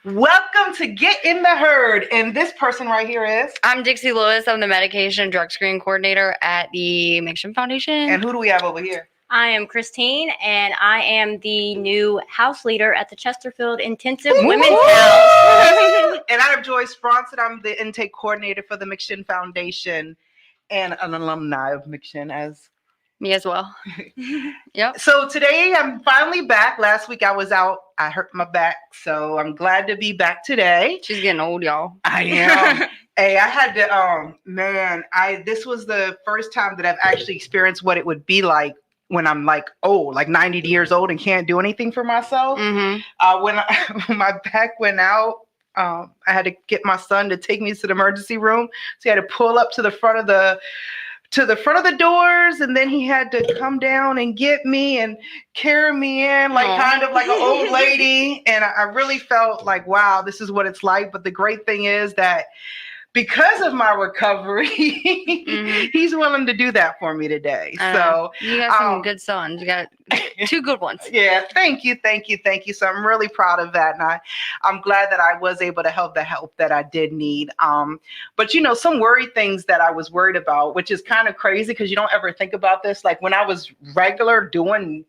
Welcome to Get in the Herd. And this person right here is? I'm Dixie Lewis. I'm the medication drug screening coordinator at the McShin Foundation. And who do we have over here? I am Christine, and I am the new house leader at the Chesterfield Intensive Women's House. And I'm Joyce Bronson. I'm the intake coordinator for the McShin Foundation and an alumni of McShin as Me as well. Yep. So today I'm finally back. Last week I was out. I hurt my back. So I'm glad to be back today. She's getting old, y'all. I am. Hey, I had to, this was the first time that I've actually experienced what it would be like when I'm like old, like 90 years old and can't do anything for myself. Mm-hmm. When my back went out, I had to get my son to take me to the emergency room. So he had to pull up to the front of the doors, and then he had to come down and get me and carry me in kind of like an old lady. And I really felt like, wow, this is what it's like. But the great thing is that because of my recovery, he's willing to do that for me today. So you got some good sons. You got two good ones. Yeah, thank you. So I'm really proud of that, and I'm glad that I was able to help that I did need. But some worried things that I was worried about, which is kind of crazy because you don't ever think about this. Like when I was regular doing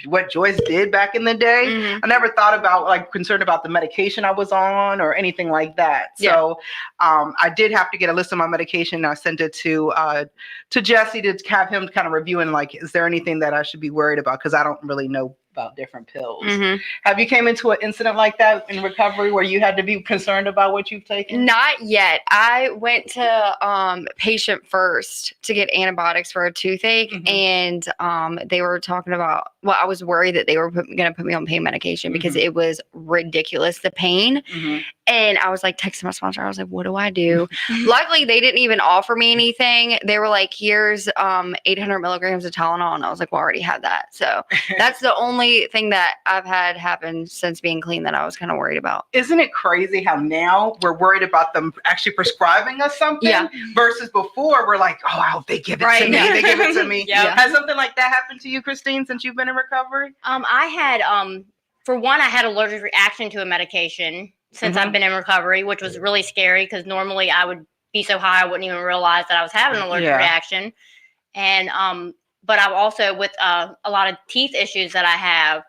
what Joyce did back in the day, I never thought about concerned about the medication I was on or anything like that. So I did have to get a list of my medication, and I sent it to Jesse to have him kind of review and is there anything that I should be worried about, because I don't really know about different pills. Have you came into an incident like that in recovery where you had to be concerned about what you've taken? Not yet. I went to Patient First to get antibiotics for a toothache, and they were talking about, I was worried that they were going to put me on pain medication because it was ridiculous, the pain. And I was texting my sponsor. I was like, what do I do? Luckily, they didn't even offer me anything. They were like, here's 800 milligrams of Tylenol. And I was like, well, I already had that. So that's the only thing that I've had happen since being clean that I was kind of worried about. Isn't it crazy how now we're worried about them actually prescribing us something versus before we're like, oh, I hope they give it to me. They give it to me. Has something like that happened to you, Christine, since you've been in recovery? I had, for one, I had an allergic reaction to a medication since I've been in recovery, which was really scary because normally I would be so high I wouldn't even realize that I was having an allergic reaction. And but I've also, with a lot of teeth issues that I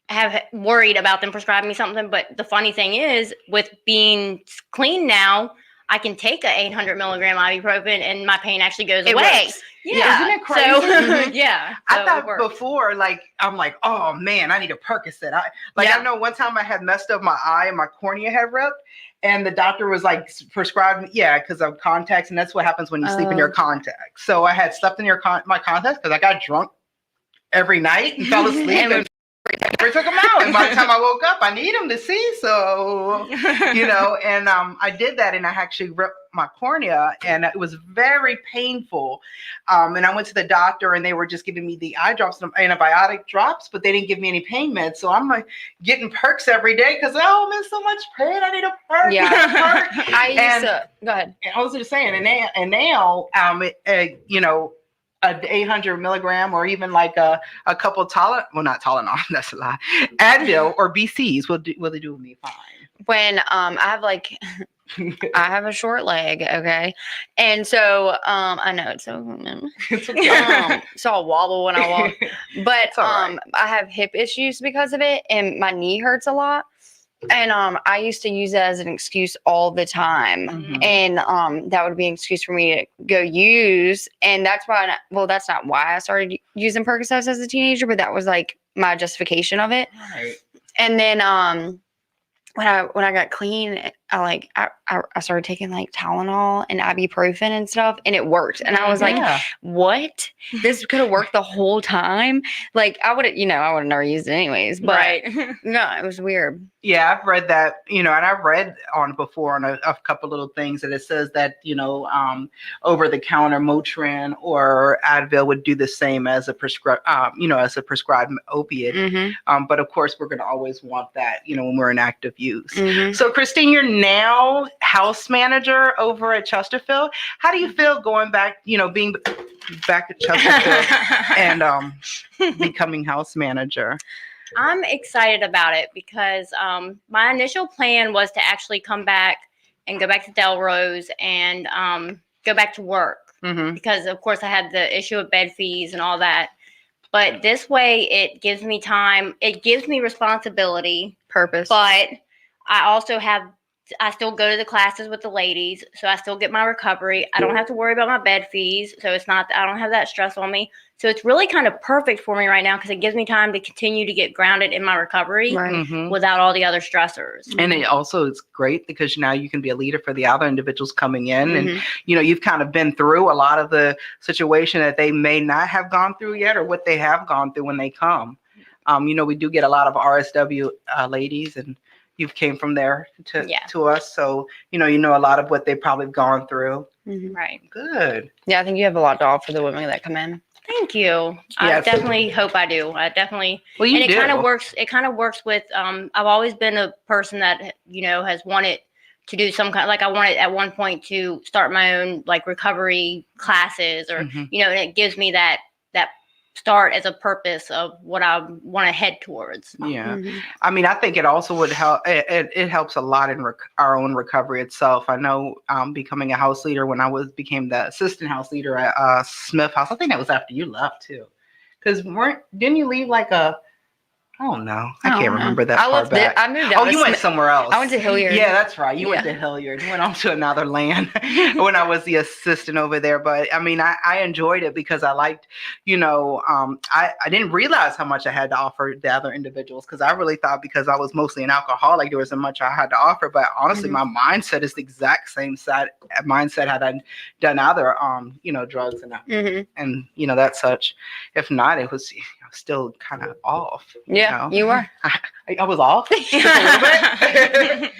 have worried about them prescribing me something. But the funny thing is, with being clean now, I can take a 800 milligram ibuprofen and my pain actually goes away. Works. Yeah. Isn't it crazy? So, I thought before, I'm like, oh man, I need a Percocet. I know one time I had messed up my eye and my cornea had ripped, and the doctor was prescribed me, because of contacts, and that's what happens when you sleep in your contacts. So I had stuff in my contacts because I got drunk every night and fell asleep and we took them out. And by the time I woke up, I need them to see. So, and I did that, and I actually ripped my cornea, and it was very painful. And I went to the doctor, and they were just giving me the eye drops, antibiotic drops, but they didn't give me any pain meds. So I'm getting perks every day because I'm in so much pain. I need a perk. Yeah. Go ahead. And I was just saying, and now, an 800 milligram or even a couple not Tylenol, that's a lie, Advil or BCs will do me fine. When I have I have a short leg, okay, and so I know it's so I'll wobble when I walk, but I have hip issues because of it, and my knee hurts a lot. And I used to use that as an excuse all the time. And that would be an excuse for me to go use. And that's why, that's not why I started using Percocets as a teenager, but that was my justification of it. Right. And then when I got clean, I started taking Tylenol and ibuprofen and stuff, and it worked. And I was like, what? This could have worked the whole time. I would have never used it anyways, but no, it was weird. Yeah, I've read that, and I've read on before on a couple little things that it says that, over the counter Motrin or Advil would do the same as a prescribed opiate. But of course we're going to always want that, when we're in active use. So Christine, you're now house manager over at Chesterfield. How do you feel going back, being back at Chesterfield and becoming house manager? I'm excited about it because my initial plan was to actually come back and go back to Delrose and go back to work because, of course, I had the issue of bed fees and all that. But this way, it gives me time. It gives me responsibility, Purpose. but I also I still go to the classes with the ladies, so I still get my recovery. I don't have to worry about my bed fees, so I don't have that stress on me. So it's really kind of perfect for me right now because it gives me time to continue to get grounded in my recovery without all the other stressors. And it also is great because now you can be a leader for the other individuals coming in. And, you've kind of been through a lot of the situation that they may not have gone through yet or what they have gone through when they come. We do get a lot of RSW ladies, and you've came from there to us. So, you know a lot of what they've probably gone through. Right. Good. Yeah, I think you have a lot to offer the women that come in. Thank you. I definitely hope I do. I definitely. Well, you do. Kind of works. It kind of works with. I've always been a person that has wanted to do some kind. Like I wanted at one point to start my own like recovery classes, or and it gives me that start as a purpose of what I want to head towards. Yeah. I mean, I think it also would help. It helps a lot in our own recovery itself. I know becoming a house leader when I became the assistant house leader at Smith House. I think that was after you left too. Because didn't you leave like I don't know. I can't remember that far back. I moved out. Oh, you went somewhere else. I went to Hilliard. Yeah, that's right. You went to Hilliard. You went on to another land when I was the assistant over there. But I mean, I enjoyed it because I liked, I didn't realize how much I had to offer the other individuals because I really thought because I was mostly an alcoholic, there wasn't much I had to offer. But honestly, my mindset is the exact same mindset had I done other, drugs and that such. If not, it was still kind of off. Yeah, you were. I was off just a little bit.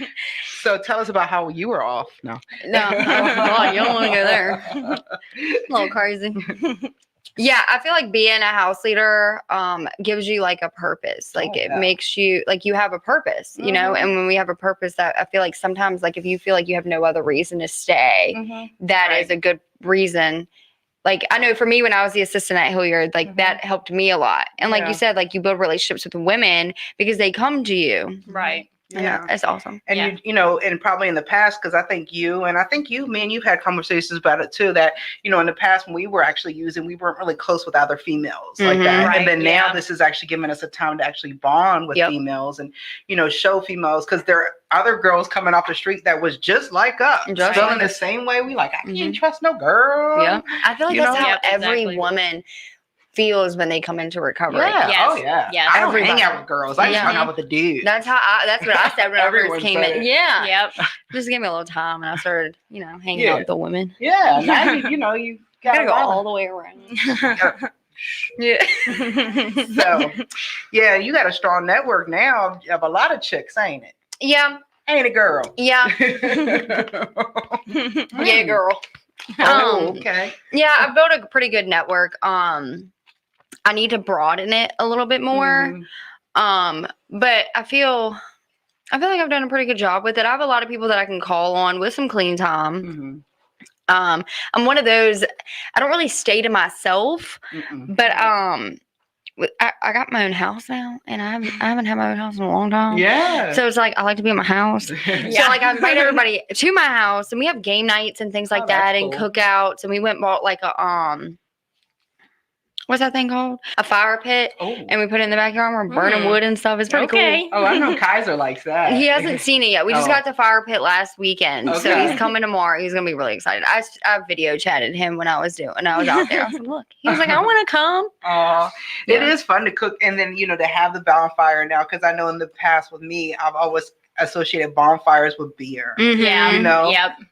So tell us about how you were off. No, you don't want to go there. A little crazy. Yeah, I feel like being a house leader gives you like a purpose. Like it makes you like you have a purpose, and when we have a purpose, that I feel like sometimes like if you feel like you have no other reason to stay, that is a good reason. Like, I know for me, when I was the assistant at Hilliard, like that helped me a lot. And like you said, like you build relationships with women because they come to you. Right. Yeah. That's awesome. And and probably in the past, because I think me and you've had conversations about it too, that, in the past when we were actually using, we weren't really close with other females like that. Right, and then now this is actually giving us a time to actually bond with females and, show females, because there are other girls coming off the street that was just like us. Feeling the same way. We like, I can't trust no girl. Yeah. I feel like that's how every woman feels when they come into recovery. Yeah. Yes. Oh yeah. Yes. I don't hang out with girls. I just hang out with the dudes. That's what I said when I first came in. Yeah. Yep. Just give me a little time and I started, hanging out with the women. Yeah. Now you gotta go all the way around. Yeah. So yeah, you got a strong network now of a lot of chicks, ain't it? Yeah. Ain't it, girl? Yeah. Yeah, girl. Okay. Yeah, I've built a pretty good network. I need to broaden it a little bit more. But I feel like I've done a pretty good job with it. I have a lot of people that I can call on with some clean time. I'm one of those, I don't really stay to myself, but I got my own house now, and I haven't had my own house in a long time. Yeah. So it's like I like to be in my house. So like I invite everybody to my house, and we have game nights and things like that, and cookouts. And we went and bought like a what's that thing called? A fire pit, and we put it in the backyard. We're burning wood and stuff. It's pretty cool. Oh, I know Kaiser likes that. He hasn't seen it yet. We just got the fire pit last weekend, so he's coming tomorrow. He's gonna be really excited. I video chatted him when I was out there. I said, "Look," he was like, "I want to come." It is fun to cook, and then to have the bonfire now, because I know in the past with me, I've always associated bonfires with beer.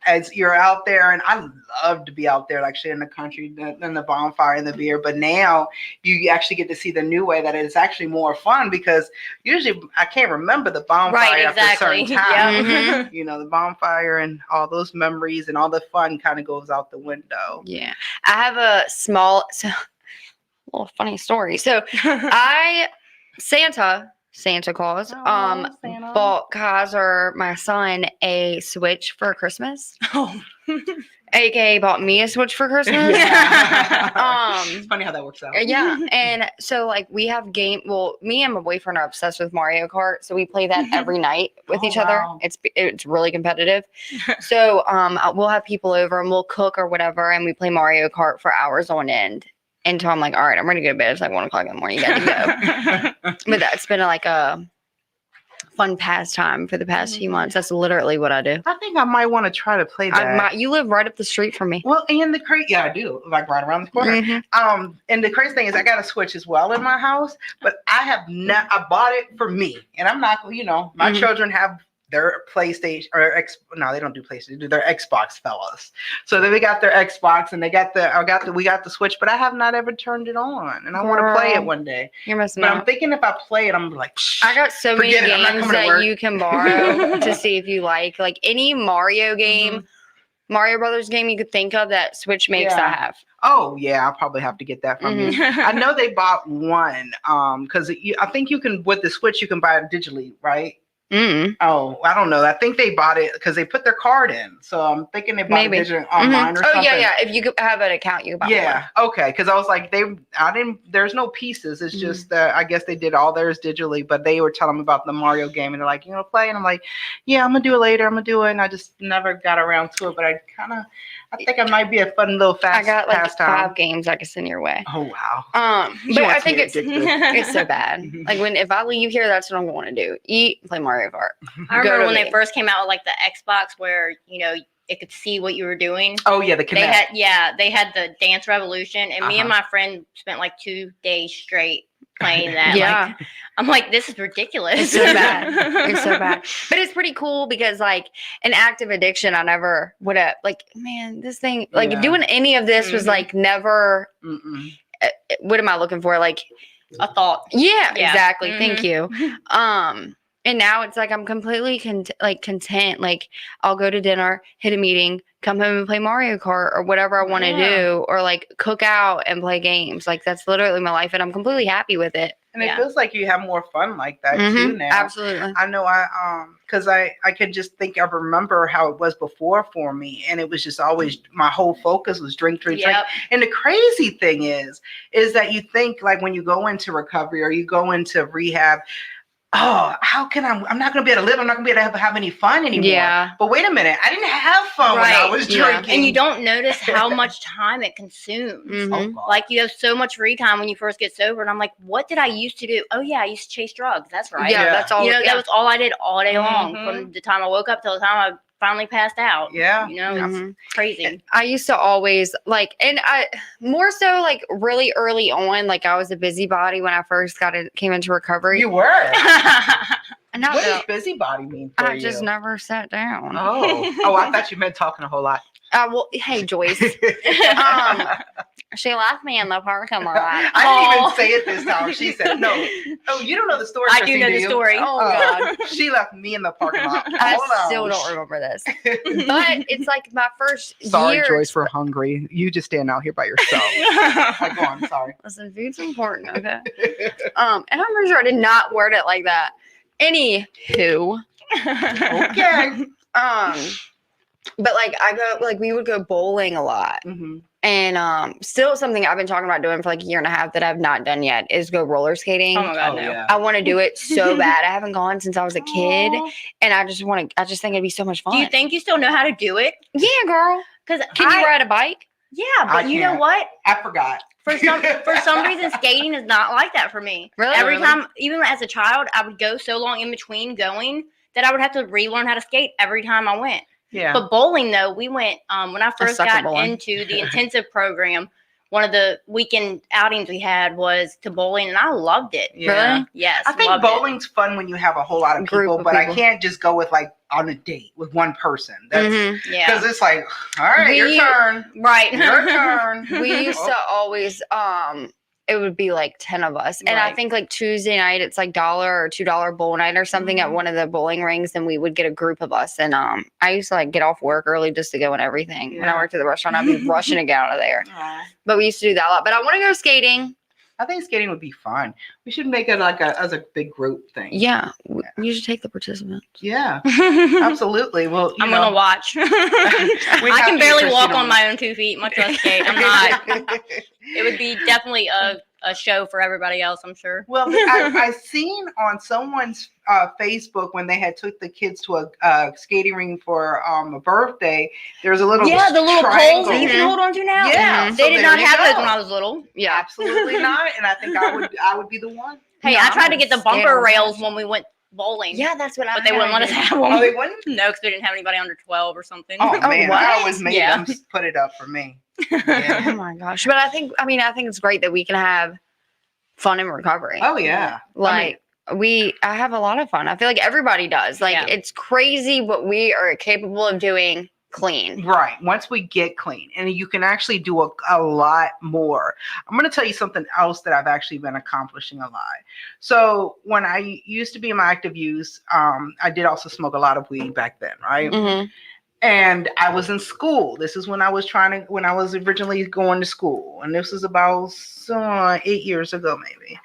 As you're out there, and I love to be out there, like shit in the country, than the bonfire and the beer. But now you actually get to see the new way that it's actually more fun, because usually I can't remember the bonfire after a certain time. The bonfire and all those memories and all the fun kind of goes out the window. Yeah, I have a little funny story. So Santa Claus bought Kaiser, my son, a Switch for Christmas. AKA bought me a Switch for Christmas. It's funny how that works out. Yeah. And so like we have me and my boyfriend are obsessed with Mario Kart. So we play that every night with each other. Wow. It's really competitive. So we'll have people over and we'll cook or whatever. And we play Mario Kart for hours on end until I'm like, all right, I'm ready to go to bed. It's like 1 o'clock in the morning. You got to go. But that's been like a fun pastime for the past few months. That's literally what I do. I think I might want to try to play that. You live right up the street from me. Well, and yeah, I do, like right around the corner. Mm-hmm. And the crazy thing is, I got a Switch as well in my house, but I bought it for me, and I'm not, my children have their PlayStation no, they don't do PlayStation, they do their Xbox fellas. So they got their Xbox and we got the Switch, but I have not ever turned it on, and I want to play it one day. You're missing But out. I'm thinking if I play it, I'm like, I got so many games that you can borrow to see if you like any Mario game, Mario Brothers game you could think of that Switch makes. I have. Oh yeah, I'll probably have to get that from you. I know they bought one because I think you can, with the Switch, you can buy it digitally, right? Oh, I don't know. I think they bought it because they put their card in. So I'm thinking they bought it digital online or something. Oh yeah. If you could have an account, you could buy one. Okay. Because I was like, there's no pieces. It's just that I guess they did all theirs digitally, but they were telling me about the Mario game and they're like, play. And I'm like, yeah, I'm gonna do it later. I'm gonna do it. And I just never got around to it. But I think it might be a fun little I got like pastime. 5 games I could send your way. Oh wow. But I think it's so bad. Like if I leave here, that's what I'm going to do: eat, play Mario Kart. I remember when they first came out with like the Xbox, where it could see what you were doing. Oh yeah, the Kinect. They had the Dance Revolution, and me and my friend spent like 2 days straight playing that. Yeah. Like, I'm like, this is ridiculous. It's so bad. It's so bad. But it's pretty cool because like an active addiction, I never would have this thing, doing any of this was like never, what am I looking for? Like a thought. Yeah. Exactly. Thank you. And now it's like I'm completely content. Like I'll go to dinner, hit a meeting, come home and play Mario Kart or whatever I want to do, or like cook out and play games. Like that's literally my life, and I'm completely happy with it. And it feels like you have more fun like that too now. Absolutely. I know because I could just think I remember how it was before for me, and it was just always my whole focus was drink. And the crazy thing is that you think like when you go into recovery or you go into rehab, how can I'm not going to be able to live. I'm not going to be able to have any fun anymore. Yeah. But wait a minute. I didn't have fun when I was drinking. And you don't notice how much time it consumes. Like you have so much free time when you first get sober. And I'm like, what did I used to do? Oh yeah, I used to chase drugs. That's right. Yeah, that's all. That was all I did all day long from the time I woke up till the time I finally passed out. Yeah. It's crazy. I used to always and I more so like really early on, like I was a busybody when I first came into recovery. You were. What does busybody mean for you? I just never sat down. Oh, I thought you meant talking a whole lot. Well, hey, Joyce. She left me in the parking lot. I didn't even say it this time. She said, no. Oh, you don't know the story. I do know the story. Oh, God. She left me in the parking lot. I still don't remember this. But it's like my first year. Sorry, Joyce, we're hungry. You just stand out here by yourself. Go on, sorry. Listen, food's important, okay? And I'm pretty sure I did not word it like that. Anywho. Okay. But we would go bowling a lot. And still something I've been talking about doing for like a year and a half that I've not done yet is go roller skating. Oh my God, no. Yeah. I want to do it so bad. I haven't gone since I was a kid, and I just think it'd be so much fun. Do you think you still know how to do it? Yeah, girl. Because can you ride a bike? Yeah, but you know what? I forgot. For some reason, skating is not like that for me. Really? Every time, even as a child, I would go so long in between going that I would have to relearn how to skate every time I went. Yeah. But bowling, though, we went when I first got into the intensive program. One of the weekend outings we had was to bowling, and I loved it. Yeah. Really? Yes. I think bowling's fun when you have a whole lot of people, but I can't just go with like on a date with one person. That's because it's like, all right, your turn. Right. Your turn. We used to always it would be like 10 of us. And I think like Tuesday night, it's like $1 or $2 bowl night or something at one of the bowling rings. And we would get a group of us. And I used to like get off work early just to go and everything. Yeah. When I worked at the restaurant, I'd be rushing to get out of there. But we used to do that a lot. But I want to go skating. I think skating would be fun. We should make it like as a big group thing. Yeah, we should take the participants. Yeah, absolutely. Well, I'm gonna watch. I can barely walk on my own 2 feet, much less skate. I'm not. It would be definitely a show for everybody else, I'm sure. Well, I seen on someone's Facebook when they had took the kids to a skating ring for a birthday. There's a little the little triangle. poles that you can hold on to now. Yeah, they did not have those when I was little. Yeah, absolutely not. And I think I would be the one. Hey, I tried to get the bumper rails when we went bowling. Yeah, that's what but they wouldn't let us have them. Oh, they wouldn't? No, because we didn't have anybody under 12 or something. Oh man, what? I always made them put it up for me. Yeah. Oh my gosh! But I think it's great that we can have fun in recovery. Oh yeah, like I have a lot of fun. I feel like everybody does. Like it's crazy what we are capable of doing clean. Right. Once we get clean, and you can actually do a lot more. I'm going to tell you something else that I've actually been accomplishing a lot. So when I used to be in my active use, I did also smoke a lot of weed back then, right? Mm-hmm. And I was in school. This is when I was originally going to school. And this was about 8 years ago, maybe.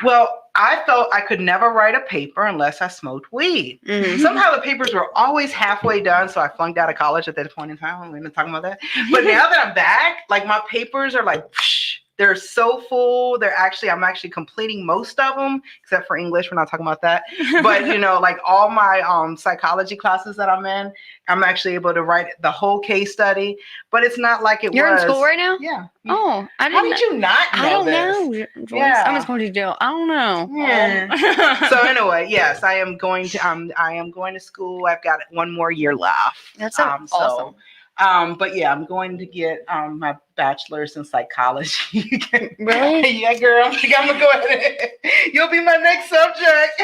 Well, I felt I could never write a paper unless I smoked weed. Mm-hmm. Somehow the papers were always halfway done. So I flunked out of college at that point in time. We're not talking about that. But now that I'm back, like my papers are like, whoosh, they're so full. I'm actually completing most of them, except for English. We're not talking about that. But, like all my psychology classes that I'm in, I'm actually able to write the whole case study. But it's not like it You're was. in school right now? Yeah. Oh, I didn't. How did you not know I don't this? know, Joyce. Yeah. I'm just going to do. I don't know. Yeah. So anyway, yes, I am going to school. I've got 1 more year left. That's awesome. But yeah, I'm going to get my bachelor's in psychology. Really? Yeah, girl. I'm gonna go ahead. You'll be my next subject.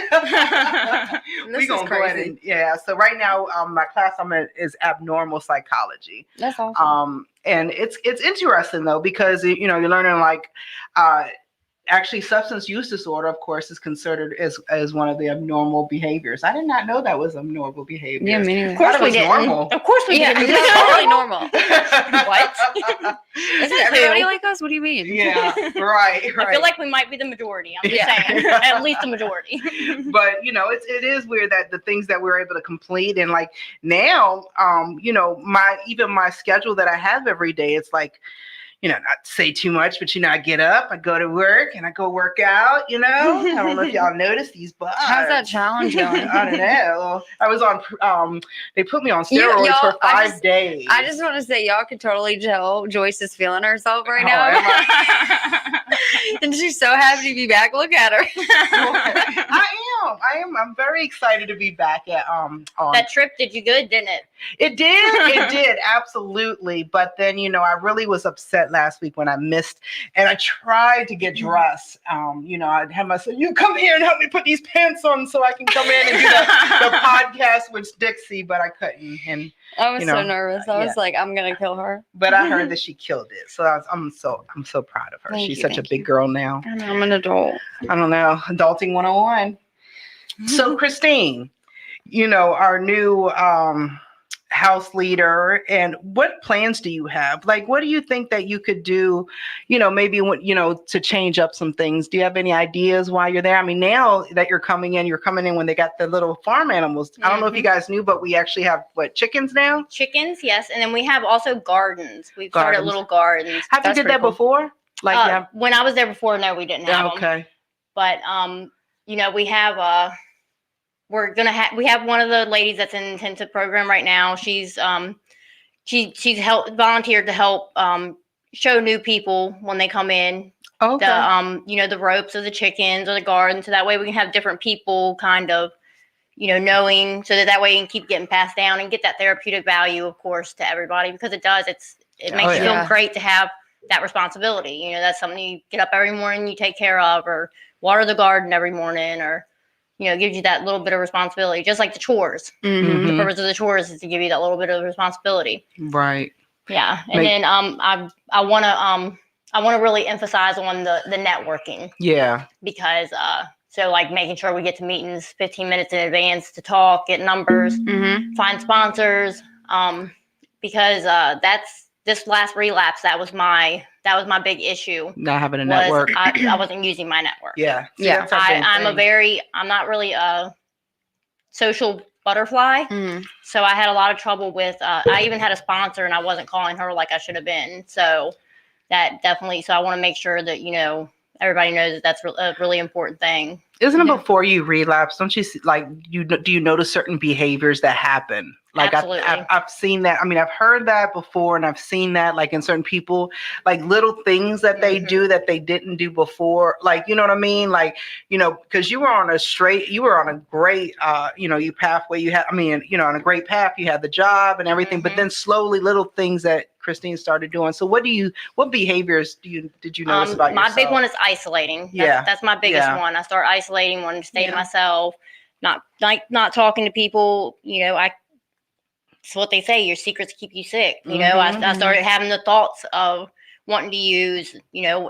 This is crazy. So right now, my class I'm in is abnormal psychology. That's awesome. And it's interesting though, because you're learning like actually substance use disorder, of course, is considered as one of the abnormal behaviors. I did not know that was abnormal behavior. Yeah, me neither. Of course we didn't. Normal. Of course we didn't. It's totally normal. What? Isn't everybody like us? What do you mean? Yeah, right. I feel like we might be the majority. I'm just saying, at least the majority. But it is weird that the things that we're able to complete, and like now, my schedule that I have every day, it's like, not to say too much, but I get up, I go to work, and I go work out. I don't know if y'all noticed these butts. How's that challenge going? I don't know. I was on. They put me on steroids for 5 days. I just want to say, y'all could totally tell Joyce is feeling herself right now. And she's so happy to be back. Look at her. I am. I'm very excited to be back at on that trip. Did you good? Didn't it? It did absolutely. But then I really was upset last week when I missed, and I tried to get dressed. I had myself, you come here and help me put these pants on so I can come in and do the podcast with Dixie, but I couldn't. And I was so nervous. I was like, I'm gonna kill her. But I heard that she killed it, so I'm so proud of her. She's such a big girl now. I know, I'm an adult. I don't know, adulting 101. So Christine, our new house leader, and what plans do you have? Like, what do you think that you could do, maybe, to change up some things? Do you have any ideas while you're there? I mean, now that you're coming in when they got the little farm animals. I don't know if you guys knew, but we actually have chickens now? Chickens, yes. And then we have also gardens. We've started little gardens. Have you did that before? Like when I was there before, no, we didn't have them. Okay. But we have we have one of the ladies that's in intensive program right now. She's volunteered to help show new people when they come in the ropes of the chickens or the garden, so that way we can have different people kind of knowing, so that way you can keep getting passed down and get that therapeutic value, of course, to everybody, because it makes you feel great to have that responsibility. That's something you get up every morning, you take care of, or water the garden every morning, or gives you that little bit of responsibility, just like the chores. Mm-hmm. The purpose of the chores is to give you that little bit of responsibility. Right. Yeah. And then I want to really emphasize on the networking. Yeah. Because so like making sure we get to meetings 15 minutes in advance to talk, get numbers, find sponsors, because this last relapse, that was my big issue. Not having a network. I wasn't using my network. Yeah. See, Yeah. I'm not really a social butterfly. So I had a lot of trouble with, I even had a sponsor and I wasn't calling her like I should have been. So that definitely, so I want to make sure that, everybody knows that that's a really important thing. Isn't it before you relapse? Don't you see, like, do you notice certain behaviors that happen? Like Absolutely. I've seen that. I mean, I've heard that before, and I've seen that like in certain people, like little things that they do that they didn't do before. Like, you know what I mean? Like, because you were on a great, you pathway. You had, on a great path. You had the job and everything, but then slowly little things that Christine started doing. So what behaviors did you notice about yourself? My big one is isolating. That's my biggest one. I start isolating, wanting to stay to myself, not talking to people. It's what they say, your secrets keep you sick. I started having the thoughts of wanting to use,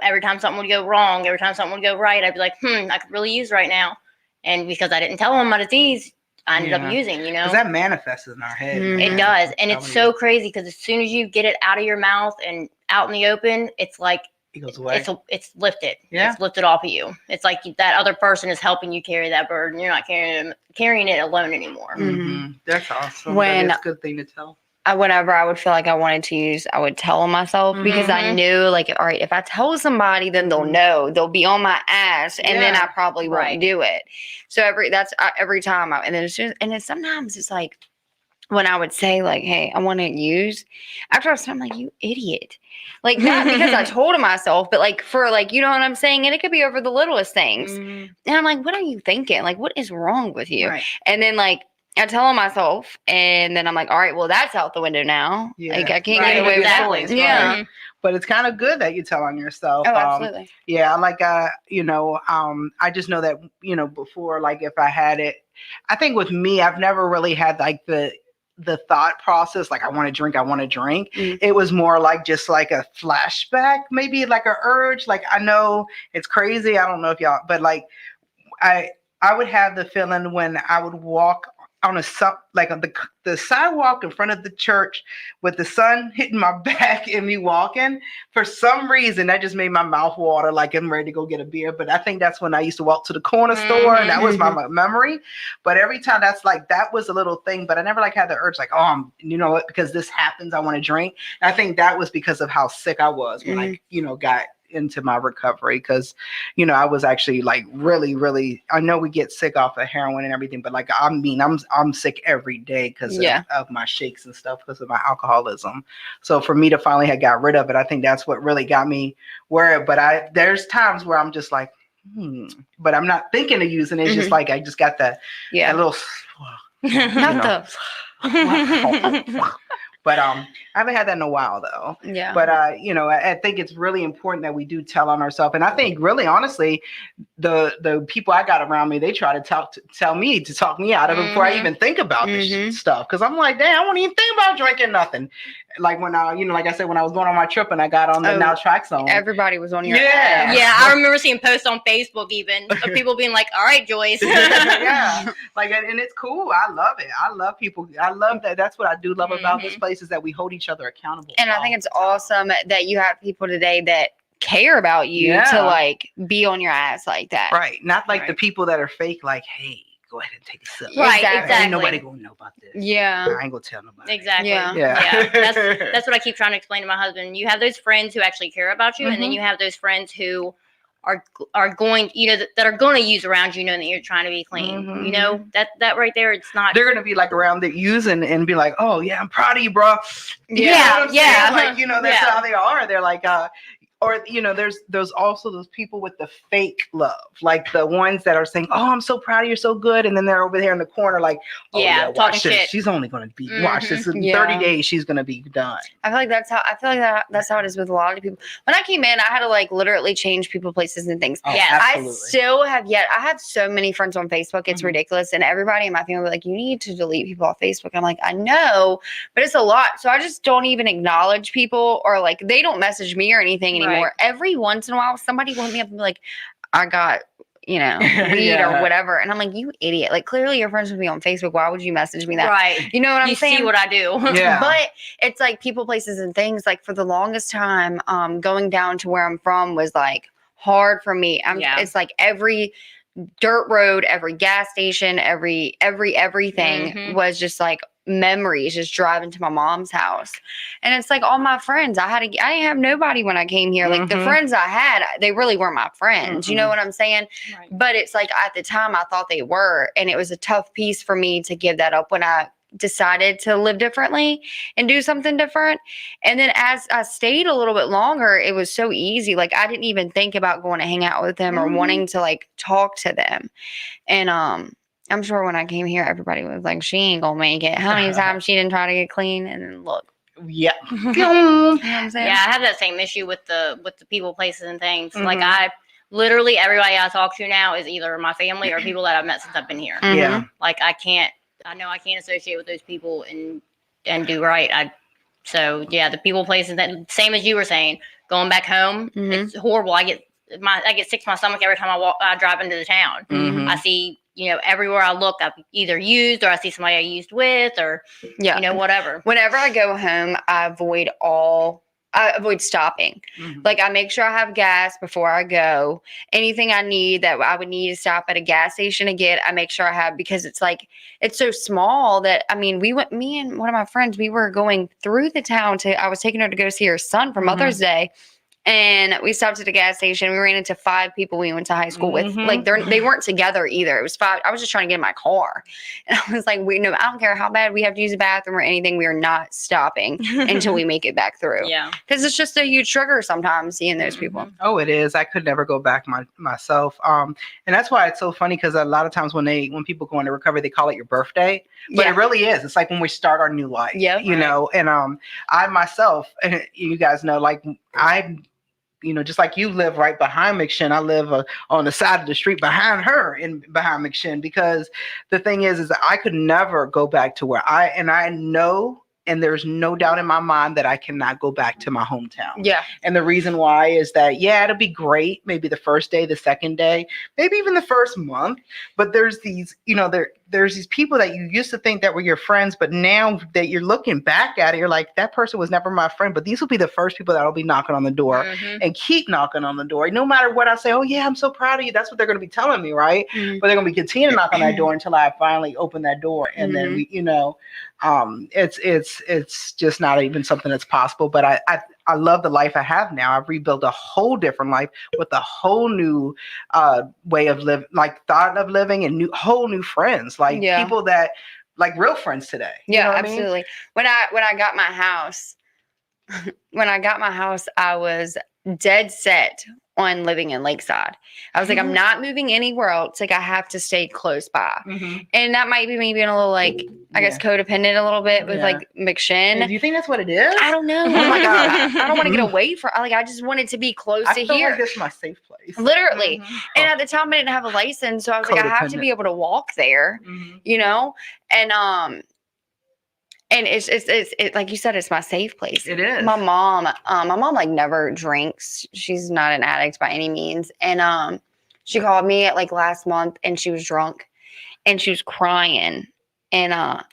every time something would go wrong, every time something would go right, I'd be like, I could really use right now. And because I didn't tell them my disease, I ended up using, Because that manifests in our head. It does. And it's so crazy because as soon as you get it out of your mouth and out in the open, it's like, it goes away. It's lifted. Yeah. It's lifted off of you. It's like that other person is helping you carry that burden. You're not carrying it alone anymore. That's awesome. That's a good thing to tell. Whenever I would feel like I wanted to use, I would tell myself because I knew, like, all right, if I tell somebody, then they'll know. They'll be on my ass, and then I probably won't do it. So every time, and then sometimes it's like when I would say, like, hey, I want to use, after I was I'm like, you idiot. Like, not because I told myself, but like for like, you know what I'm saying? And it could be over the littlest things. And I'm like, what are you thinking? Like, what is wrong with you? Right. And then like, I tell myself, and then I'm like, all right, well, that's out the window now. Yeah. Like, I can't get away with Exactly. it. Yeah. Right. But it's kind of good that you tell on yourself. Oh, absolutely. Yeah, like, I just know that, before, like, if I had it, I think with me, I've never really had like the thought process, like, I want to drink. It was more like just like a flashback, maybe like a urge. Like, I know it's crazy. I don't know if y'all, but like, I would have the feeling when I would walk on the sidewalk in front of the church with the sun hitting my back and me walking. For some reason, that just made my mouth water, like I'm ready to go get a beer. But I think that's when I used to walk to the corner store, and that was my memory. But every time that was a little thing. But I never like had the urge, like, oh, you know what? Because this happens, I want to drink. And I think that was because of how sick I was when I, got into my recovery, because I was actually like really, really, I know we get sick off of heroin and everything, but like, I'm sick every day because of my shakes and stuff, because of my alcoholism. So for me to finally have got rid of it, I think that's what really got me worried. But there's times where I'm just like, but I'm not thinking of using it. It's just like I just got that little But I haven't had that in a while, though. Yeah. But I think it's really important that we do tell on ourselves. And I think, really, honestly, the people I got around me, they try to talk me out of it before I even think about this stuff. Because I'm like, damn, I won't even think about drinking nothing. Like when I, like I said, when I was going on my trip and I got on the naltrexone. Everybody was on your ass. Yeah, I remember seeing posts on Facebook even of people being like, all right, Joyce. Yeah. Like, and it's cool. I love it. I love people. I love that. That's what I do love about this place, is that we hold each other accountable. And I think it's awesome that you have people today that care about you to like be on your ass like that. Right. Not like the people that are fake, like, hey, go ahead and take a sip. Right, exactly. Ain't nobody gonna know about this. Yeah. I ain't gonna tell nobody. Exactly. Yeah. That's what I keep trying to explain to my husband. You have those friends who actually care about you, and then you have those friends who are going, that are going to use around you, knowing that you're trying to be clean. That right there, it's not. They're gonna be like around there using and be like, oh yeah, I'm proud of you, bro. Yeah. Like, that's how they are. They're like, or there's also those people with the fake love, like the ones that are saying, oh, I'm so proud of you, you're so good, and then they're over there in the corner like, oh yeah, watch this, shit. She's only gonna be watch this, in 30 days she's gonna be done. I feel like that's how it is with a lot of people. When I came in, I had to like literally change people, places, and things. Oh, absolutely. I still have I have so many friends on Facebook, it's ridiculous, and everybody in my family will be like, you need to delete people off Facebook. I'm like, I know, but it's a lot, so I just don't even acknowledge people, or like they don't message me or anything anymore. Every once in a while, somebody will hit me up and be like, I got weed or whatever. And I'm like, you idiot. Like, clearly you're friends with me on Facebook. Why would you message me that? Right. You know what I'm saying? You see what I do. Yeah. But it's like people, places, and things. Like, for the longest time, going down to where I'm from was like hard for me. It's like every dirt road, every gas station, everything was just like memories, just driving to my mom's house. And it's like all my friends, I didn't have nobody when I came here. Like, the friends I had, they really weren't my friends. You know what I'm saying? Right. But it's like, at the time I thought they were, and it was a tough piece for me to give that up when I decided to live differently and do something different. And then as I stayed a little bit longer, it was so easy. Like, I didn't even think about going to hang out with them or wanting to like talk to them. And I'm sure when I came here, everybody was like, she ain't gonna make it. How many times she didn't try to get clean? And then look. Yeah. You know what I'm saying? Yeah, I have that same issue with the people, places, and things. Like, I literally, everybody I talk to now is either my family or people that I've met since I've been here. Yeah. Like, I know I can't associate with those people and do right. So yeah, the people, places, that same as you were saying, going back home, it's horrible. I get sick to my stomach every time I drive into the town. I see, everywhere I look, I've either used, or I see somebody I used with, or whatever. Whenever I go home, I avoid stopping. Like, I make sure I have gas before I go. Anything I need that I would need to stop at a gas station to get, I make sure I have, because it's like, it's so small that, me and one of my friends, we were going through the town I was taking her to go see her son for Mother's Day. And we stopped at a gas station. We ran into 5 people we went to high school with. Like, they weren't together either. It was 5. I was just trying to get in my car. And I was like, I don't care how bad we have to use the bathroom or anything. We are not stopping until we make it back through. Yeah. Because it's just a huge trigger sometimes seeing those people. Oh, it is. I could never go back myself. And that's why it's so funny, because a lot of times when people go into recovery, they call it your birthday. But it really is. It's like when we start our new life. Yeah. And I myself, and you guys know, like, just like you live right behind McShin, I live on the side of the street behind her and behind McShin, because the thing is that I could never go back to where I know, and there's no doubt in my mind that I cannot go back to my hometown. Yeah. And the reason why is that, it'll be great. Maybe the first day, the second day, maybe even the first month. But there's these, there's these people that you used to think that were your friends, but now that you're looking back at it, you're like, that person was never my friend. But these will be the first people that will be knocking on the door and keep knocking on the door. No matter what I say, oh yeah, I'm so proud of you. That's what they're going to be telling me, right? But they're going to be continuing to knock on that door until I finally open that door. And then it's just not even something that's possible. But I love the life I have now. I've rebuilt a whole different life with a whole new way of living, like thought of living, and whole new friends, like people that, like, real friends today. Yeah, you know absolutely. When I got my house, I was dead set on living in Lakeside. I was like, I'm not moving anywhere else. Like, I have to stay close by. And that might be me being a little, like, I guess codependent a little bit with like McShin. Do you think that's what it is? I don't know. Oh my God. I don't want to get away from, like, I just wanted to be close to feel here. Like this is my safe place. Literally. And at the time I didn't have a license. So I was like, I have to be able to walk there, and it's like you said, it's my safe place. It is. My mom like never drinks. She's not an addict by any means. And she called me at like last month, and she was drunk, and she was crying. And I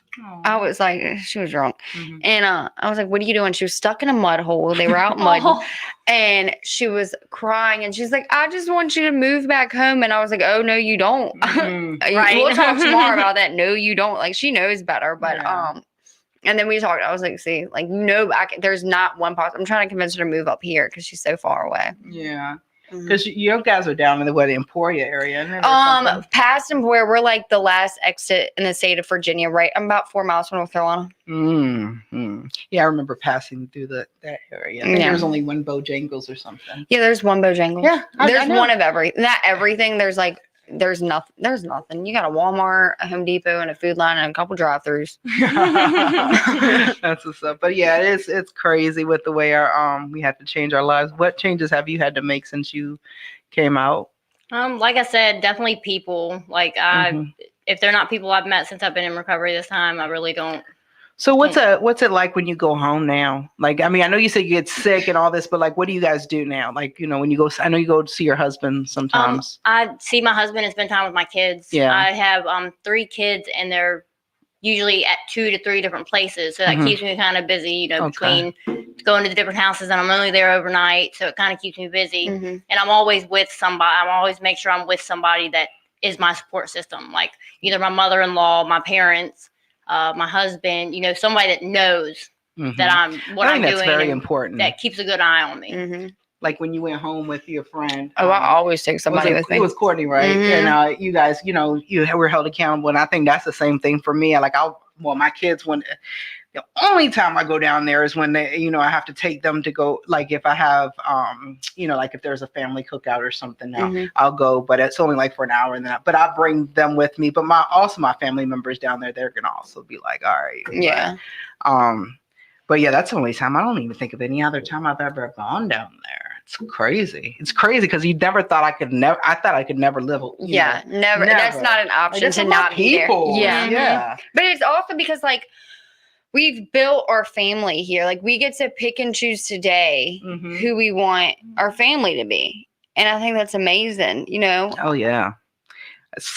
was like, she was drunk. And I was like, what are you doing? She was stuck in a mud hole. They were out mud. And she was crying, and she's like, I just want you to move back home. And I was like, oh no, you don't. Right. We'll talk tomorrow about that. No, you don't. Like, she knows better. But and then we talked. I was like, see, like, there's not one possible. I'm trying to convince her to move up here because she's so far away. Yeah. Because you guys are down in the Emporia area, isn't it? Past Emporia, we're like the last exit in the state of Virginia, right? I'm about 4 miles from North Carolina. Yeah, I remember passing through that area. I think there's only one Bojangles or something. Yeah, there's one Bojangles. Yeah, there's one of everything. There's like, there's nothing. You got a Walmart, a Home Depot, and a Food Line, and a couple drive-throughs. That's what's up. But yeah, it's crazy with the way we had to change our lives. What changes have you had to make since you came out? Like I said, definitely people. Like if they're not people I've met since I've been in recovery this time, I really don't So what's it like when you go home now? Like, I mean, I know you said you get sick and all this, but like, what do you guys do now? Like, when you go, I know you go to see your husband sometimes. I see my husband and spend time with my kids. Yeah. I have 3 kids, and they're usually at 2 to 3 different places, so that keeps me kind of busy. Between going to the different houses, and I'm only there overnight, so it kind of keeps me busy. And I'm always with somebody. I always make sure I'm with somebody that is my support system, like either my mother-in-law, my parents, my husband, somebody that knows that I'm doing. That's very important. That keeps a good eye on me. Like when you went home with your friend. I always take somebody with me. It was Courtney, right? And you guys, you were held accountable. And I think that's the same thing for me. My kids, the only time I go down there is when they, I have to take them to go, like if I have, like if there's a family cookout or something now, I'll go, but it's only like for an hour but I bring them with me. But my family members down there, they're going to also be like, all right. Yeah. But yeah, that's the only time. I don't even think of any other time I've ever gone down there. It's crazy. It's crazy because you never thought I thought I could never live. Never. That's not an option to not be there. Yeah. Yeah. But it's also because like we've built our family here. Like we get to pick and choose today who we want our family to be. And I think that's amazing, Oh yeah. It's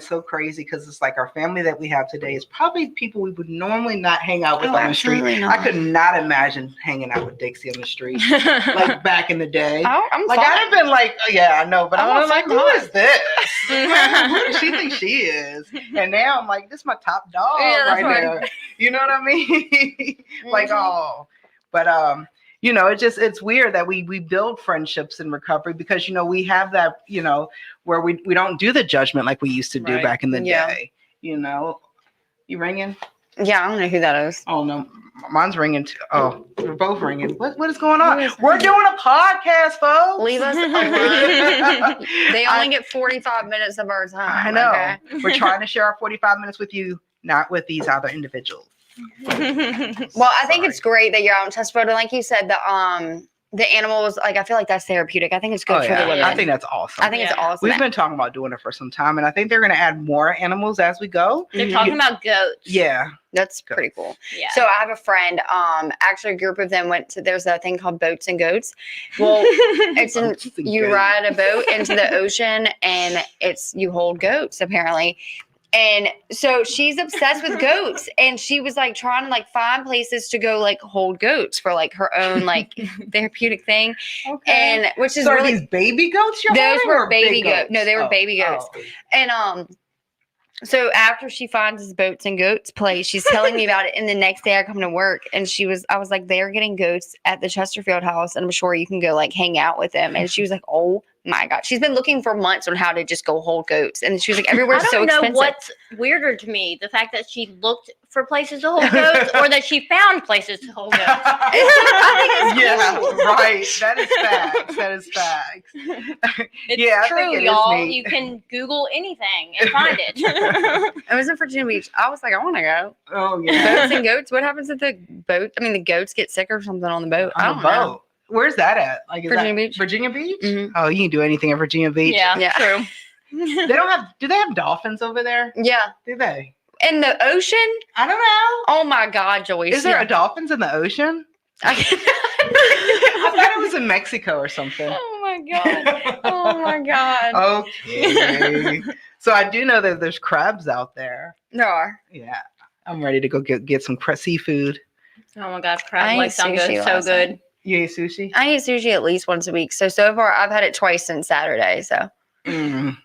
so crazy because it's like our family that we have today is probably people we would normally not hang out with on the street. Not. I could not imagine hanging out with Dixie on the street like back in the day. I'm like fine. I'd have been like, oh, yeah, I know, but I'm like, who fine. is this? Who does she think she is? And now I'm like, this is my top dog right there. You know what I mean? Like, oh, but it's weird that we build friendships in recovery because, we have that, where we don't do the judgment like we used to do back in the day, You ringing? Yeah, I don't know who that is. Oh, no, mine's ringing too. Oh, we're both ringing. What is going on? We're doing a podcast, folks. Leave us alone. They only get 45 minutes of our time. I know. Okay? We're trying to share our 45 minutes with you, not with these other individuals. Well, I think it's great that you're out in test photo. Like you said, the animals, like I feel like that's therapeutic. I think it's good for the women. I think that's awesome. I think it's awesome. We've been talking about doing it for some time, and I think they're going to add more animals as we go. They're talking about goats. Yeah. That's pretty cool. Yeah. So I have a friend, actually a group of them there's a thing called Boats and Goats. Well, you ride a boat into the ocean and you hold goats apparently. And so she's obsessed with goats, and she was like trying to like find places to go like hold goats for like her own like therapeutic thing. Okay. And which is are these baby goats you're those holding, were baby goats. No, they were baby goats. Oh. And so after she finds this Boats and Goats place, she's telling me about it. And the next day I come to work and I was like, they're getting goats at the Chesterfield house. And I'm sure you can go like hang out with them. And she was like, oh my God. She's been looking for months on how to just go hold goats. And she was like, everywhere's so expensive. I don't know what's weirder to me, the fact that she looked for places to hold goats or that she found places to hold goats. Right. That is facts. It's true, y'all. You can Google anything and find it. I was in Virginia Beach. I was like, I want to go. Oh, yeah. Boats and Goats. What happens if the boat? I mean, the goats get sick or something on the boat. I don't know. Where's that at? Like Virginia Beach. Virginia Beach? Mm-hmm. Oh, you can do anything at Virginia Beach. Yeah. True. Do they have dolphins over there? Yeah. Do they? In the ocean? I don't know. Oh my God, Joyce. Is there dolphins in the ocean? I thought it was in Mexico or something. Oh my God. Oh my God. Okay. So I do know that there's crabs out there. There are. Yeah. I'm ready to go get some seafood. Oh my gosh, crab legs sound good. So good. You eat sushi? I eat sushi at least once a week. So far I've had it twice since Saturday. So I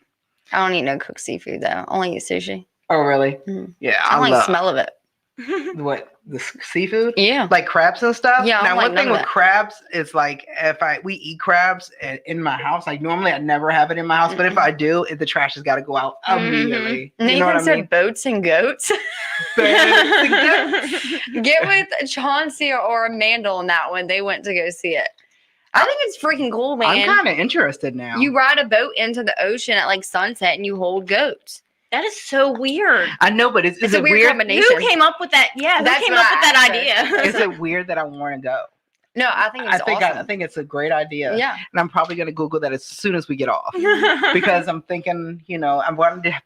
don't eat no cooked seafood though. Only eat sushi. Oh really? Mm-hmm. Yeah. I like the smell of it. What? The seafood? Yeah. Like crabs and stuff? Yeah. Now, one thing with crabs is like we eat crabs in my house. Like normally I never have it in my house, but if I do, the trash has got to go out immediately. And you know what I mean? Boats and Goats. Get with Chauncey or Amanda on that one. They went to go see it. I think it's freaking cool, man. I'm kind of interested now. You ride a boat into the ocean at like sunset and you hold goats. That is so weird. I know, but is a it weird combination. Who came up with that? Yeah, who came up with that idea? Is it weird that I want to go? No, I think it's awesome. I think it's a great idea. Yeah. And I'm probably going to Google that as soon as we get off because I'm thinking, I'm wanting to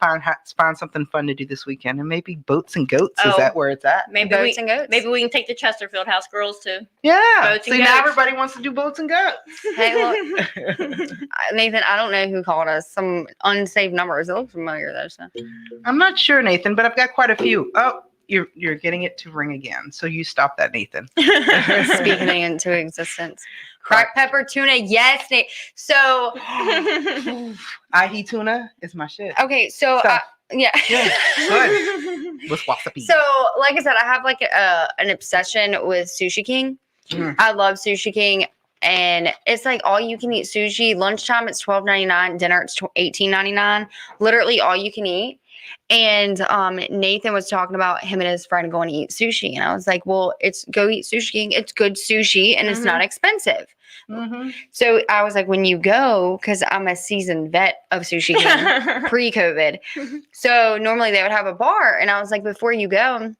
find something fun to do this weekend, and maybe boats and goats. Is that where it's at? Maybe boats and goats. Maybe we can take the Chesterfield House girls to. Yeah. Boats and See, now goats. everybody wants to do boats and goats. Hey, look, Nathan, I don't know who called us. Some unsaved numbers. It looks familiar though. So. I'm not sure, Nathan, but I've got quite a few. Oh, you're getting it to ring again. So you stop that, Nathan. Speaking it into existence. Cracked pepper tuna, yes, Nate. So, ahi tuna is my shit. okay, so yeah, good. With wasabi. So, like I said, I have like an obsession with Sushi King. I love Sushi King, and it's like all you can eat sushi. Lunchtime it's $12.99. Dinner it's $18.99. Literally all you can eat. And Nathan was talking about him and his friend going to eat sushi, and I was like, "Well, go eat Sushi King. It's good sushi, and it's not expensive." So I was like, "When you go, because I'm a seasoned vet of Sushi King pre-COVID, so normally they would have a bar, and I was like, before you go."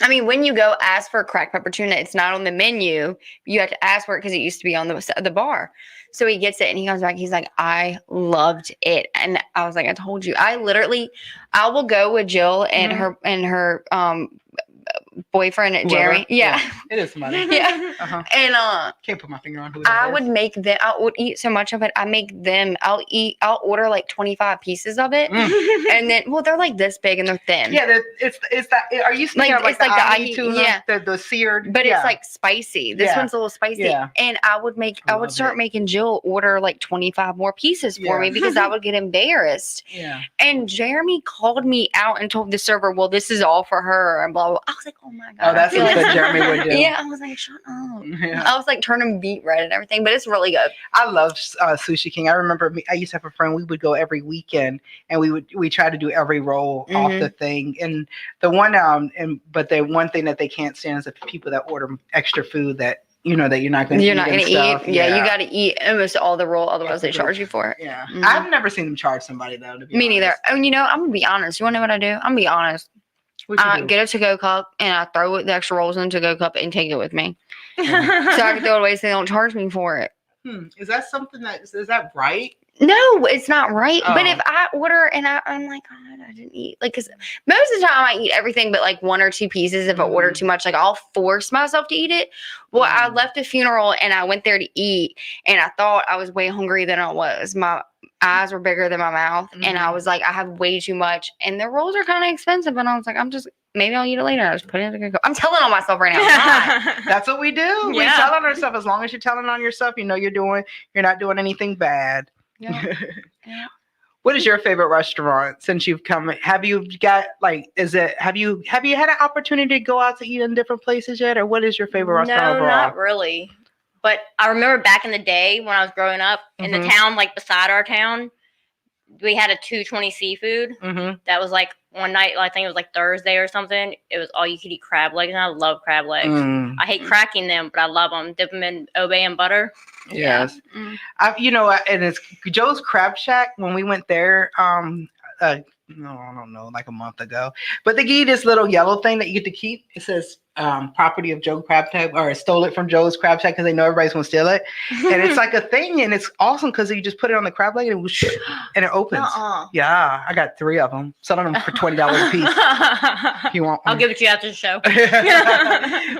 I mean, when you go, ask for cracked pepper tuna. It's not on the menu. You have to ask for it because it used to be on the bar. So he gets it and he comes back. He's like, I loved it. And I was like, I told you. I will go with Jill and her boyfriend Jeremy. Yeah. It is money. Yeah. And can't put my finger on who I would make them. I would eat so much of it. I make them. I'll order like 25 pieces of it, and then they're like this big and they're thin. Yeah, it's that. Are you speaking of like the ahi tuna? Yeah, the seared. But it's like spicy. This one's a little spicy. Yeah. And I would start making Jill order like 25 more pieces for me because I would get embarrassed. Yeah. And Jeremy called me out and told the server, "Well, this is all for her." And blah blah. I was like, "Oh my god." Oh, that's what Jeremy would do. Yeah, I was like, "Shut up." Yeah. I was like turning beet red and everything, but it's really good. I love Sushi King. I remember I used to have a friend. We would go every weekend, and we try to do every roll off the thing. And the one but the one thing that they can't stand is the people that order extra food that that you're not going to eat. Yeah, you got to eat almost all the roll, otherwise they charge you for it. Yeah, I've never seen them charge somebody though. To be Me neither. honest. I mean, I'm gonna be honest. You want to know what I do? I'm gonna be honest. I get a to-go cup and I throw the extra rolls in the to-go cup and take it with me, so I can throw it away so they don't charge me for it. Is that something is that right? No, it's not right. But if I order and I'm like, God, I didn't eat, like, because most of the time I eat everything but like one or two pieces. If I order too much, like I'll force myself to eat it. Well, I left a funeral and I went there to eat, and I thought I was way hungry than I was. My eyes were bigger than my mouth, and I was like, I have way too much, and the rolls are kind of expensive, and I was like, maybe I'll eat it later. I just put it in the go. I'm telling on myself right now. That's what we do. We tell on ourselves. As long as you're telling on yourself, you're not doing anything bad. Yeah. What is your favorite restaurant since you've come? Have you got have you had an opportunity to go out to eat in different places yet, or what is your favorite restaurant? No, not really. But I remember back in the day when I was growing up in the town, like beside our town, we had a 220 seafood. That was like one night, I think it was like Thursday or something. It was all you could eat crab legs, and I love crab legs. I hate cracking them, but I love them. Dip them in Obe and butter. Yes. And it's Joe's Crab Shack. When we went there, I don't know, like a month ago. But they give you this little yellow thing that you get to keep. It says property of Joe Crab Shack, or stole it from Joe's Crab Shack because they know everybody's gonna steal it. And it's like a thing, and it's awesome because you just put it on the crab leg and it opens. Yeah, I got 3 of them. Selling them for $20 a piece. If you want one. I'll give it to you after the show.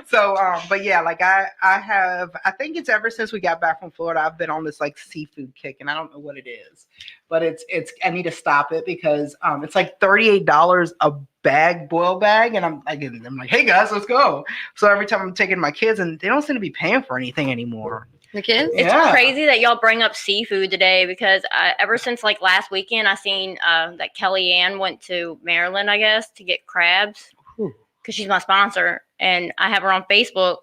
So, but yeah, like I think it's ever since we got back from Florida, I've been on this like seafood kick, and I don't know what it is, but it's I need to stop it because it's like $38 a boil bag, and I'm like, hey guys, let's go. So every time I'm taking my kids, and they don't seem to be paying for anything anymore. The kids? It's crazy that y'all bring up seafood today, because ever since like last weekend, I seen that Kellyanne went to Maryland, I guess, to get crabs because she's my sponsor, and I have her on Facebook.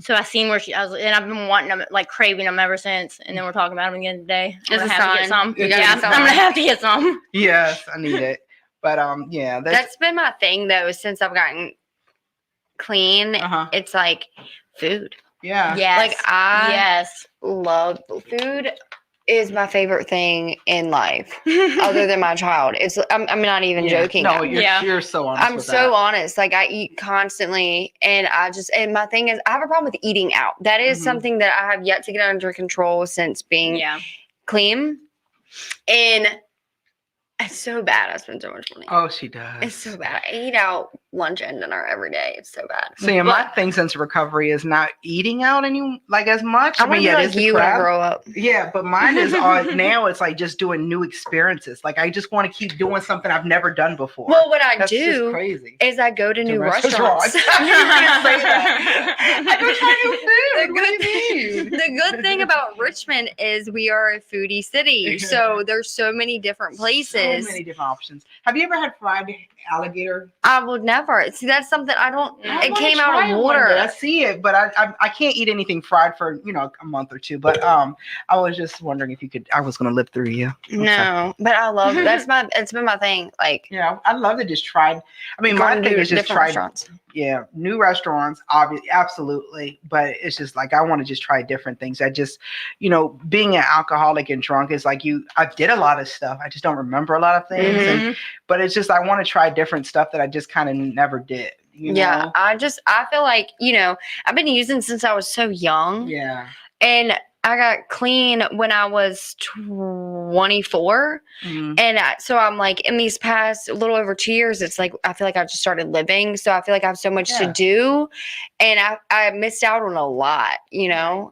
So I seen where and I've been wanting them, like craving them ever since. And then we're talking about them again today. I'm gonna have to get some. I'm gonna have to get some. Yes, I need it. But that's been my thing though since I've gotten clean. It's like food. Yeah. Yes. Like I love food. is my favorite thing in life, other than my child. I'm not even joking. No, you're so honest. I'm so honest. Like I eat constantly, and and my thing is, I have a problem with eating out. That is something that I have yet to get under control since being clean, and it's so bad. I spend so much money. Oh, she does. It's so bad. I eat out lunch and dinner every day. It's so bad. See, my thing since recovery is not eating out as much. I mean, yeah, like you when I grow up. Yeah, but mine is now it's like just doing new experiences. Like I just want to keep doing something I've never done before. Well, what I do is I go to new restaurants. I go try new food. The good thing about Richmond is we are a foodie city, so there's so many different places. So many different options. Have you ever had fried alligator? I would never. See, that's something I don't. It came out of water. I see it, but I can't eat anything fried for a month or two. But I was just wondering if you could. I was going to live through you. No, but I love it's been my thing. Like I love to just try. I mean, my thing is just try. Yeah, new restaurants, obviously, absolutely. But it's just like I want to just try different things. I just, being an alcoholic and drunk is like I did a lot of stuff. I just don't remember a lot of things. But it's just I want to try different stuff that I just kind of never did. Yeah, I feel like I've been using since I was so young. Yeah, and I got clean when I was 24. And so I'm like, in these past a little over 2 years, it's like, I feel like I've just started living. So I feel like I have so much to do. And I missed out on a lot,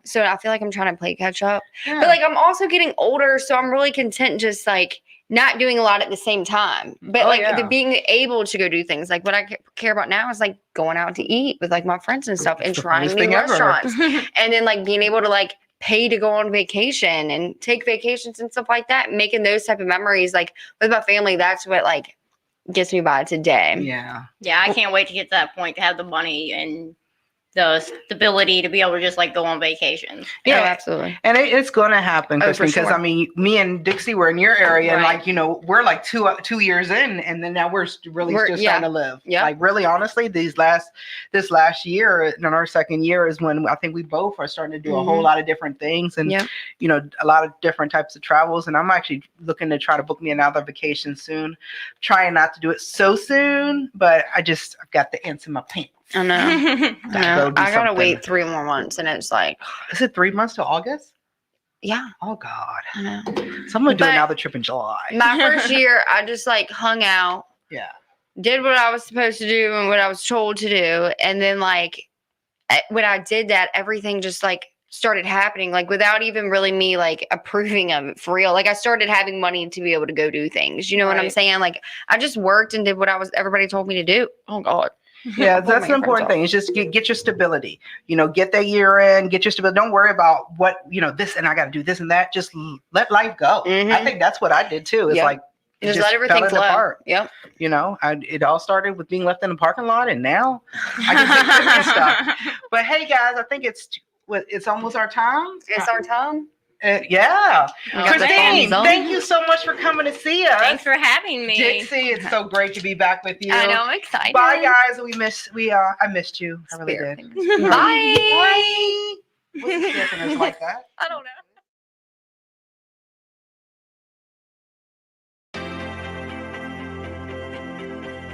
So I feel like I'm trying to play catch up. Yeah. But like, I'm also getting older. So I'm really content just like not doing a lot at the same time. But being able to go do things. Like what I care about now is like going out to eat with like my friends and stuff and trying new restaurants. And then like being able to like pay to go on vacation and take vacations and stuff like that, making those type of memories like with my family. That's what like gets me by today. Yeah, I can't wait to get to that point, to have the money and the stability to be able to just like go on vacations. Yeah, absolutely. And it's going to happen, Kristen, because sure. I mean, me and Dixie were in your area, and like we're like 2 years in, and then now we're just starting to live. Yeah, like really, honestly, this last year, in our second year, is when I think we both are starting to do a whole lot of different things, and a lot of different types of travels. And I'm actually looking to try to book me another vacation soon. Trying not to do it so soon, but I've got the ants in my pants. I know. I gotta wait 3 more months, and it's like, is it 3 months to August? Yeah. Oh God. I know. So I'm gonna do another trip in July. My first year, I just like hung out. Yeah. Did what I was supposed to do and what I was told to do, and then like when I did that, everything just like started happening, like without even really me like approving of it for real. Like I started having money to be able to go do things. You know what I'm saying? Like I just worked and did what everybody told me to do. Oh God. Yeah, that's the important thing. Is just get your stability. Get that year in, get your stability. Don't worry about what, this and I got to do this and that. Just let life go. I think that's what I did too. It's like just let everything flow. Apart. Yep. It all started with being left in the parking lot, and now I can do stuff. But hey, guys, I think it's almost our time. It's our time. Yeah. Christine, thank you so much for coming to see us. Thanks for having me. Dixie, it's so great to be back with you. I know, I'm excited. Bye, guys. I missed you. I really did. Bye. Bye. What's the difference like that? I don't know.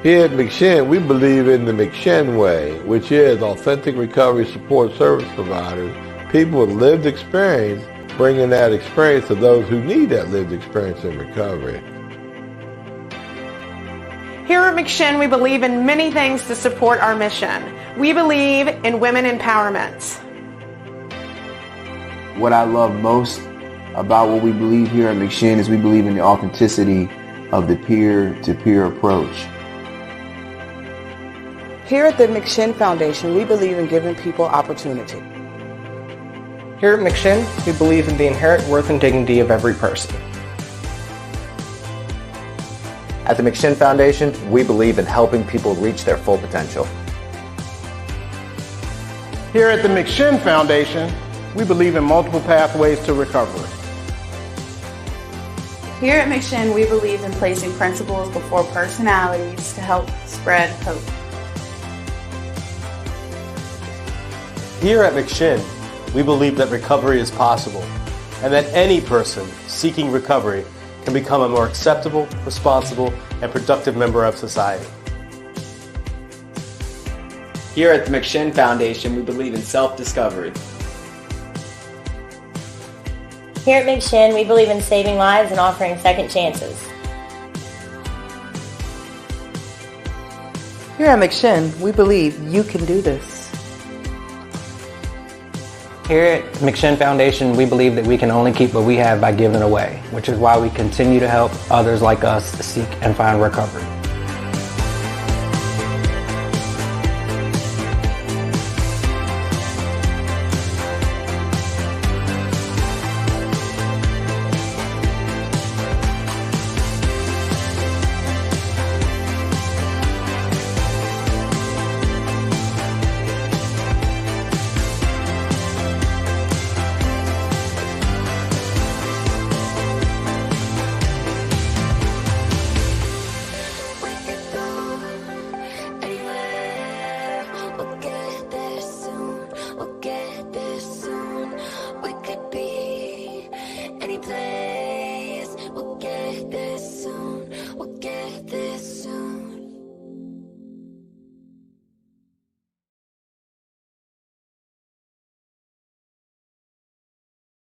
Here at McShin, we believe in the McShin way, which is authentic recovery support service providers, people with lived experience, bringing that experience to those who need that lived experience in recovery. Here at McShin, we believe in many things to support our mission. We believe in women empowerment. What I love most about what we believe here at McShin is we believe in the authenticity of the peer-to-peer approach. Here at the McShin Foundation, we believe in giving people opportunity. Here at McShin, we believe in the inherent worth and dignity of every person. At the McShin Foundation, we believe in helping people reach their full potential. Here at the McShin Foundation, we believe in multiple pathways to recovery. Here at McShin, we believe in placing principles before personalities to help spread hope. Here at McShin, we believe that recovery is possible. and that any person seeking recovery can become a more acceptable, responsible, and productive member of society. Here at the McShin Foundation, we believe in self-discovery. Here at McShin, we believe in saving lives and offering second chances. Here at McShin, we believe you can do this. Here at the McShin Foundation, we believe that we can only keep what we have by giving away, which is why we continue to help others like us seek and find recovery. Any place, we'll get there soon. We'll get there.